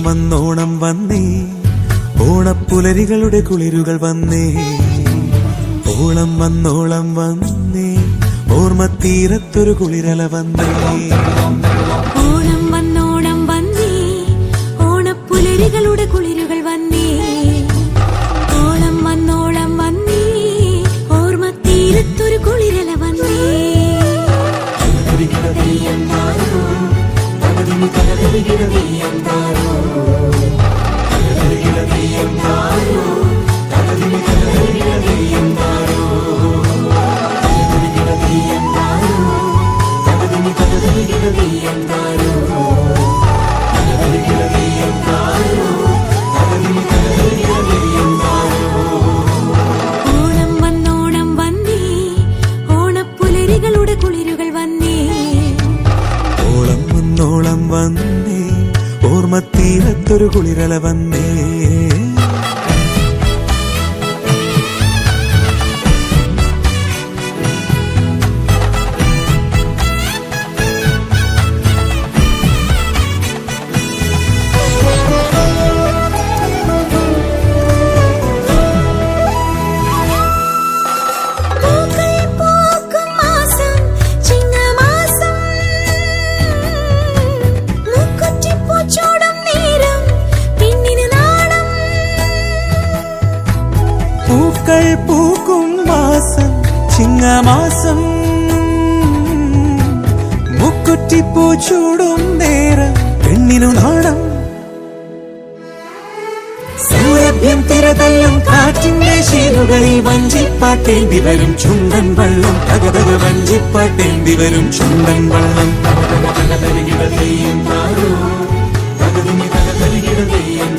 വന്നോണം വന്നേ, ഓണപ്പുലരികളുടെ കുളിരുകൾ വന്നേ. ഓണം വന്നോളം വന്നേ, ഓർമ്മത്തീരത്തൊരു കുളിരല വന്നേ. ഓണം വന്നോണം വന്നേ, ഓണപ്പുലരികളുടെ കുളിരുകൾ വന്നേ. ഓണം വന്നോളം വന്നേ, ഓർമ്മത്തീരത്തൊരു കുളിരല വന്നേ. ഓണം വന്നോണം വന്നേ, ഓണപ്പുലരികളുടെ കുളിരുകൾ വന്നേ. ഓളം വന്നോളം വന്നേ, ഓർമ്മത്തീരത്തൊരു കുളിരല വന്നേ. പൂക്കൾ പൂക്കും മാസം ചിങ്ങമാസം, മുക്കുറ്റിപ്പൂ ചൂടും നേരം പെണ്ണിനു നാണം. സൗരഭ്യം തിരതല്ലും കാറ്റിന്റെ ശീലുകളിൽ വഞ്ചിപ്പാട്ടേന്തി വരും ചുണ്ടൻ വള്ളം. തകതക വഞ്ചിപ്പാട്ടേന്തി വരും ചുണ്ടൻ വള്ളം. തകതരികിട തെയ്യം താരോ, തകതിനി തകതരികിട തെയ്യം